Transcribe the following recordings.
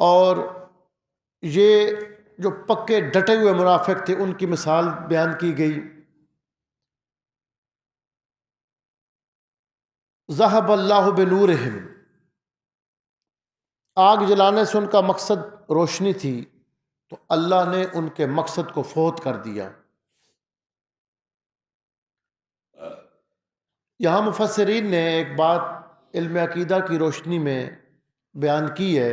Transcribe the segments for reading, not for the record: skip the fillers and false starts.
اور یہ جو پکے ڈٹے ہوئے منافق تھے ان کی مثال بیان کی گئی۔ ذہب اللہ بنورہم، آگ جلانے سے ان کا مقصد روشنی تھی، تو اللہ نے ان کے مقصد کو فوت کر دیا۔ یہاں مفسرین نے ایک بات علم عقیدہ کی روشنی میں بیان کی ہے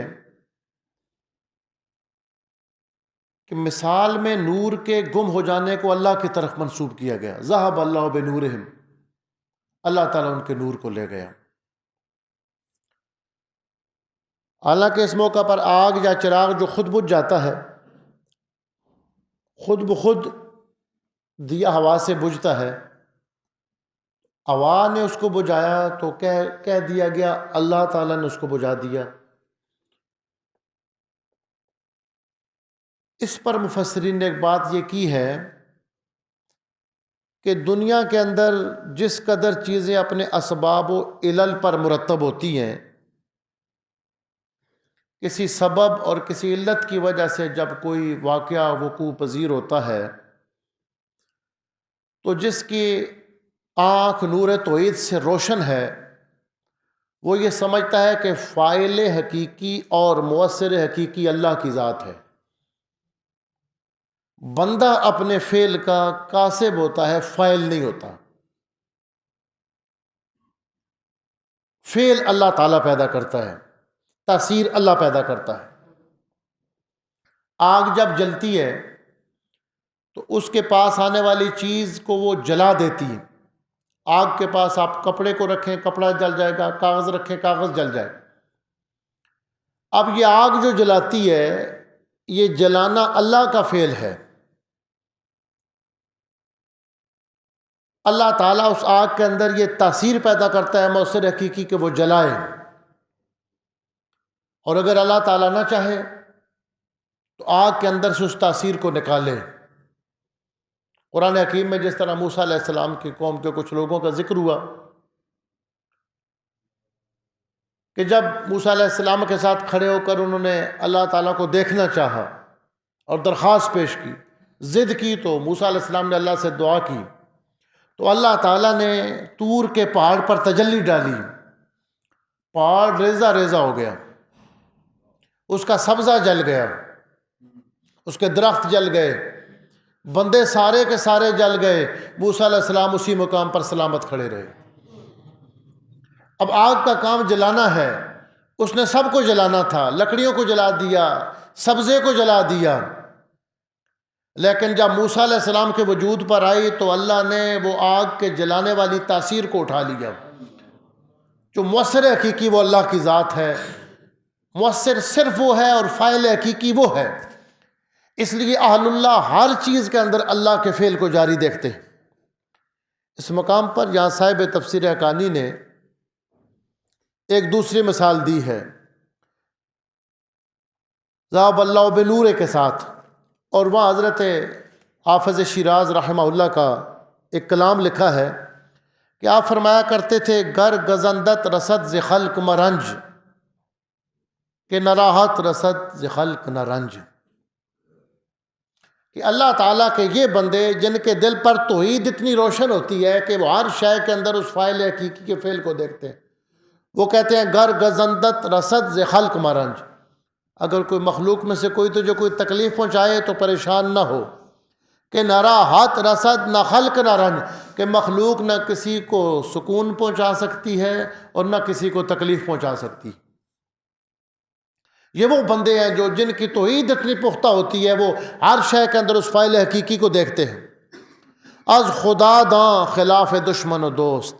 کہ مثال میں نور کے گم ہو جانے کو اللہ کی طرف منسوب کیا گیا۔ ذہب اللہ بنورہم، اللہ تعالیٰ ان کے نور کو لے گیا۔ حالانکہ اس موقع پر آگ یا چراغ جو خود بجھ جاتا ہے، خود بخود دیا ہوا سے بجھتا ہے، ہوا نے اس کو بجھایا تو کہہ دیا گیا اللہ تعالیٰ نے اس کو بجھا دیا۔ اس پر مفسرین نے ایک بات یہ کی ہے کہ دنیا کے اندر جس قدر چیزیں اپنے اسباب و علل پر مرتب ہوتی ہیں، کسی سبب اور کسی علت کی وجہ سے جب کوئی واقعہ وقوع پذیر ہوتا ہے تو جس کی آنکھ نور توحید سے روشن ہے وہ یہ سمجھتا ہے کہ فاعل حقیقی اور مؤثر حقیقی اللہ کی ذات ہے۔ بندہ اپنے فعل کا کاسب ہوتا ہے، فاعل نہیں ہوتا۔ فعل اللہ تعالیٰ پیدا کرتا ہے، تاثیر اللہ پیدا کرتا ہے۔ آگ جب جلتی ہے تو اس کے پاس آنے والی چیز کو وہ جلا دیتی ہے۔ آگ کے پاس آپ کپڑے کو رکھیں، کپڑا جل جائے گا، کاغذ رکھیں، کاغذ جل جائے گا۔ اب یہ آگ جو جلاتی ہے، یہ جلانا اللہ کا فعل ہے۔ اللہ تعالیٰ اس آگ کے اندر یہ تاثیر پیدا کرتا ہے مؤثر حقیقی کہ وہ جلائے، اور اگر اللہ تعالیٰ نہ چاہے تو آگ کے اندر سے اس تاثیر کو نکالے۔ قرآن حکیم میں جس طرح موسیٰ علیہ السلام کی قوم کے کچھ لوگوں کا ذکر ہوا کہ جب موسیٰ علیہ السلام کے ساتھ کھڑے ہو کر انہوں نے اللہ تعالیٰ کو دیکھنا چاہا اور درخواست پیش کی، ضد کی، تو موسیٰ علیہ السلام نے اللہ سے دعا کی تو اللہ تعالیٰ نے طور کے پہاڑ پر تجلی ڈالی، پہاڑ ریزہ ریزہ ہو گیا، اس کا سبزہ جل گیا، اس کے درخت جل گئے، بندے سارے کے سارے جل گئے، موسیٰ علیہ السلام اسی مقام پر سلامت کھڑے رہے۔ اب آگ کا کام جلانا ہے، اس نے سب کو جلانا تھا، لکڑیوں کو جلا دیا، سبزے کو جلا دیا، لیکن جب موسیٰ علیہ السلام کے وجود پر آئی تو اللہ نے وہ آگ کے جلانے والی تاثیر کو اٹھا لیا۔ جو مؤثر حقیقی وہ اللہ کی ذات ہے، مؤثر صرف وہ ہے اور فاعل حقیقی وہ ہے۔ اس لیے اہل اللہ ہر چیز کے اندر اللہ کے فعل کو جاری دیکھتے ہیں۔ اس مقام پر یہاں صاحب تفسیر حقانی نے ایک دوسری مثال دی ہے ذهب اللہ بنور کے ساتھ، اور وہاں حضرت حافظ شیراز رحمہ اللہ کا ایک کلام لکھا ہے کہ آپ فرمایا کرتے تھے گر گزندت رسد ز خلق مرنج کہ نہ راحت رسد ز خلق نہ رنج، کہ اللہ تعالیٰ کے یہ بندے جن کے دل پر توحید اتنی روشن ہوتی ہے کہ وہ ہر شے کے اندر اس فاعل حقیقی کے فعل کو دیکھتے ہیں، وہ کہتے ہیں گر گزندت رسد ز خلق مرنج، اگر کوئی مخلوق میں سے کوئی تجھے کوئی تکلیف پہنچائے تو پریشان نہ ہو، کہ نہ راحت رسد نہ خلق نہ رنج، کہ مخلوق نہ کسی کو سکون پہنچا سکتی ہے اور نہ کسی کو تکلیف پہنچا سکتی۔ یہ وہ بندے ہیں جو جن کی توحید اتنی پختہ ہوتی ہے، وہ ہر شے کے اندر اس فاعل حقیقی کو دیکھتے ہیں۔ از خدا داں خلاف دشمن و دوست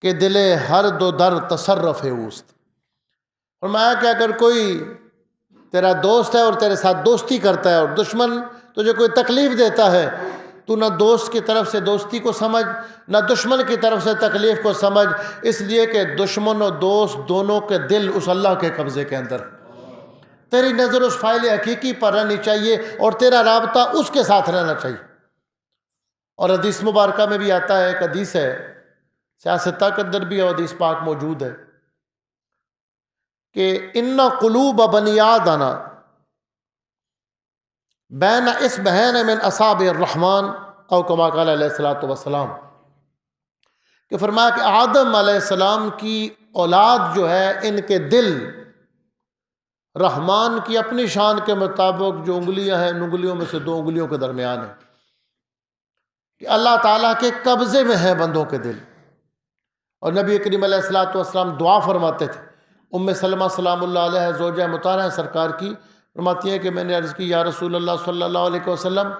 کہ دل ہر دو در تصرف اوست، فرمایا کہ اگر کوئی تیرا دوست ہے اور تیرے ساتھ دوستی کرتا ہے اور دشمن تجھے کوئی تکلیف دیتا ہے، تو نہ دوست کی طرف سے دوستی کو سمجھ نہ دشمن کی طرف سے تکلیف کو سمجھ، اس لیے کہ دشمن و دوست دونوں کے دل اس اللہ کے قبضے کے اندر، تیری نظر اس فاعل حقیقی پر رہنی چاہیے اور تیرا رابطہ اس کے ساتھ رہنا چاہیے۔ اور حدیث مبارکہ میں بھی آتا ہے، ایک حدیث ہے سیاستہ کے اندر بھی حدیث پاک موجود ہے کہ ان قلوب بنی آدم بین اصبعین من اصابع الرحمن او کما قال علیہ الصلوۃ والسلام، کہ فرمایا کہ آدم علیہ السلام کی اولاد جو ہے ان کے دل رحمان کی اپنی شان کے مطابق جو انگلیاں ہیں ان انگلیوں میں سے دو انگلیوں کے درمیان ہیں، کہ اللہ تعالیٰ کے قبضے میں ہے بندوں کے دل۔ اور نبی کریم علیہ الصلوۃ والسلام دعا فرماتے تھے، ام سلمہ سلام اللہ علیہ زوجہ مطہرہ سرکار کی فرماتی ہیں کہ میں نے عرض کی یا رسول اللہ صلی اللہ علیہ وسلم،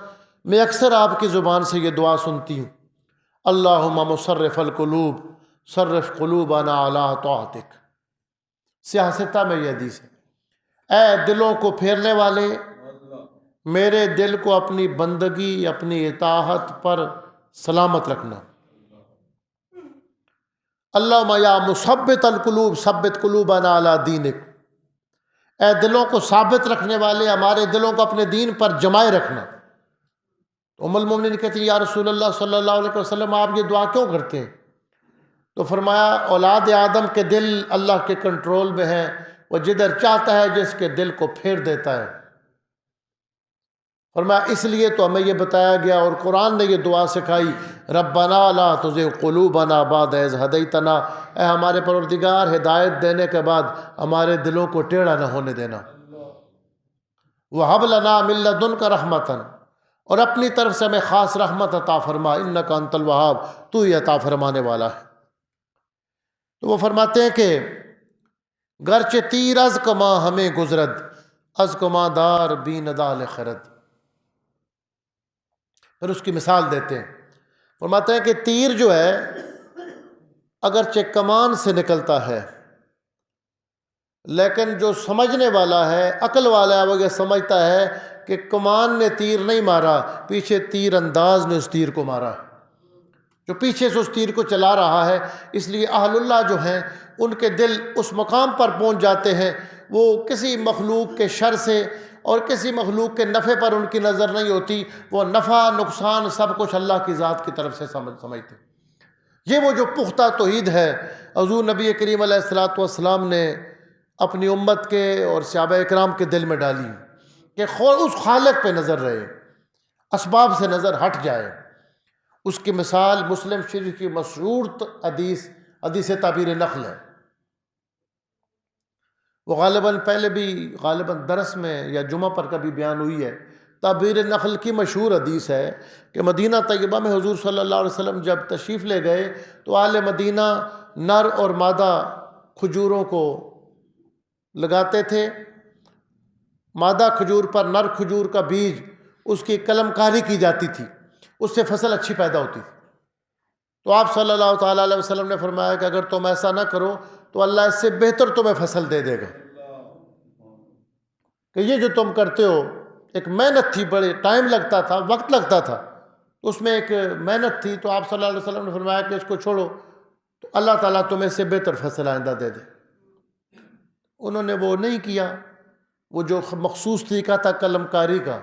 میں اکثر آپ کی زبان سے یہ دعا سنتی ہوں، اللہم مصرف القلوب صرف قلوبنا علی طاعتک۔ سیاستہ میں یہ حدیث ہے، اے دلوں کو پھیرنے والے، میرے دل کو اپنی بندگی اپنی اطاعت پر سلامت رکھنا۔ اللہم یا مثبت القلوب ثبت قلوبنا علی دینک، اے دلوں کو ثابت رکھنے والے ہمارے دلوں کو اپنے دین پر جمائے رکھنا۔ ام المومنین کہتی ہیں یا رسول اللہ صلی اللہ علیہ وسلم آپ یہ دعا کیوں کرتے ہیں؟ تو فرمایا اولاد آدم کے دل اللہ کے کنٹرول میں ہیں، وہ جدھر چاہتا ہے جس کے دل کو پھیر دیتا ہے۔ فرمایا اس لیے تو ہمیں یہ بتایا گیا اور قرآن نے یہ دعا سکھائی، ربنا لا تزغ قلوبنا بعد اذ ہدیتنا، اے ہمارے پروردگار ہدایت دینے کے بعد ہمارے دلوں کو ٹیڑھا نہ ہونے دینا۔ وہب لنا من لدنک رحمتا، اور اپنی طرف سے ہمیں خاص رحمت عطا فرما، انک انت الوہاب، تو ہی عطا فرمانے والا ہے۔ تو وہ فرماتے ہیں کہ گرچہ تیر از کما ہمیں گزرد، از کما دار بی ندال خرد۔ پھر اس کی مثال دیتے ہیں، فرماتے ہیں کہ تیر جو ہے اگرچہ کمان سے نکلتا ہے، لیکن جو سمجھنے والا ہے عقل والا ہے وہ یہ سمجھتا ہے کہ کمان نے تیر نہیں مارا، پیچھے تیر انداز نے اس تیر کو مارا ہے، جو پیچھے سے اس تیر کو چلا رہا ہے۔ اس لیے اہل اللہ جو ہیں ان کے دل اس مقام پر پہنچ جاتے ہیں، وہ کسی مخلوق کے شر سے اور کسی مخلوق کے نفع پر ان کی نظر نہیں ہوتی، وہ نفع نقصان سب کچھ اللہ کی ذات کی طرف سے سمجھتے۔ یہ وہ جو پختہ توحید ہے حضور نبی کریم علیہ الصلوۃ والسلام نے اپنی امت کے اور صحابہ اکرام کے دل میں ڈالی کہ اس خالق پہ نظر رہے، اسباب سے نظر ہٹ جائے۔ اس کی مثال مسلم شریف کی مشہور حدیث تعبیر نخل ہے، وہ غالباً پہلے بھی غالباً درس میں یا جمعہ پر کبھی بیان ہوئی ہے۔ تعبیر نخل کی مشہور حدیث ہے کہ مدینہ طیبہ میں حضور صلی اللہ علیہ وسلم جب تشریف لے گئے تو اہل مدینہ نر اور مادہ کھجوروں کو لگاتے تھے، مادہ کھجور پر نر کھجور کا بیج اس کی قلم کاری کی جاتی تھی، اس سے فصل اچھی پیدا ہوتی تھی۔ تو آپ صلی اللہ تعالیٰ علیہ وسلم نے فرمایا کہ اگر تم ایسا نہ کرو تو اللہ اس سے بہتر تمہیں فصل دے دے گا، کہ یہ جو تم کرتے ہو ایک محنت تھی، بڑے ٹائم لگتا تھا، وقت لگتا تھا، تو اس میں ایک محنت تھی، تو آپ صلی اللہ علیہ وسلم نے فرمایا کہ اس کو چھوڑو تو اللہ تعالیٰ تمہیں اس سے بہتر فصل آئندہ دے دے۔ انہوں نے وہ نہیں کیا، وہ جو مخصوص طریقہ تھا قلم کاری کا،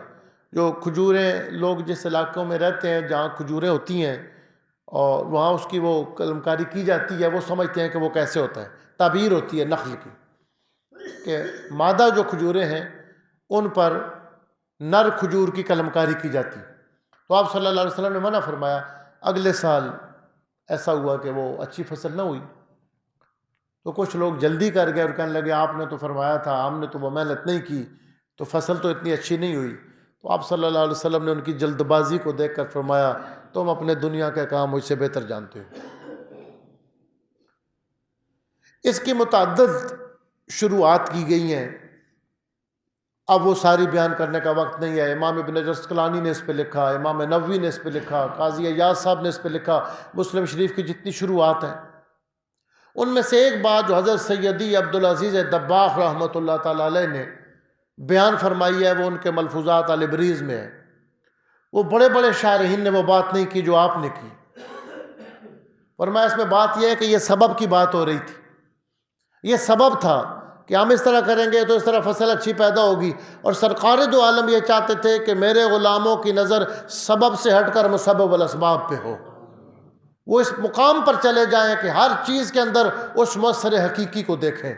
جو کھجوریں لوگ جس علاقوں میں رہتے ہیں جہاں کھجوریں ہوتی ہیں اور وہاں اس کی وہ قلم کاری کی جاتی ہے، وہ سمجھتے ہیں کہ وہ کیسے ہوتا ہے۔ تعبیر ہوتی ہے نخل کی کہ مادہ جو کھجوریں ہیں ان پر نر کھجور کی قلم کاری کی جاتی، تو آپ صلی اللہ علیہ وسلم نے منع فرمایا۔ اگلے سال ایسا ہوا کہ وہ اچھی فصل نہ ہوئی، تو کچھ لوگ جلدی کر گئے اور کہنے لگے آپ نے تو فرمایا تھا، ہم نے تو وہ محنت نہیں کی، تو فصل تو اتنی اچھی نہیں ہوئی۔ تو آپ صلی اللہ علیہ وسلم نے ان کی جلد بازی کو دیکھ کر فرمایا تم اپنے دنیا کا کام مجھ سے بہتر جانتے ہو۔ اس کی متعدد شروعات کی گئی ہیں، اب وہ ساری بیان کرنے کا وقت نہیں ہے۔ امام ابن حجر عسقلانی نے اس پہ لکھا، امام نووی نے اس پہ لکھا، قاضی عیاض صاحب نے اس پہ لکھا، مسلم شریف کی جتنی شروعات ہیں ان میں سے ایک بات جو حضرت سیدی عبدالعزیز دباغ رحمۃ اللہ تعالی علیہ نے بیان فرمائی ہے، وہ ان کے ملفوظات البریز میں ہے۔ وہ بڑے بڑے شارحین نے وہ بات نہیں کی جو آپ نے کی، فرمایا اس میں بات یہ ہے کہ یہ سبب کی بات ہو رہی تھی، یہ سبب تھا کہ ہم اس طرح کریں گے تو اس طرح فصل اچھی پیدا ہوگی، اور سرکار دو عالم یہ چاہتے تھے کہ میرے غلاموں کی نظر سبب سے ہٹ کر مسبب الاسباب پہ ہو، وہ اس مقام پر چلے جائیں کہ ہر چیز کے اندر اس مؤثر حقیقی کو دیکھیں۔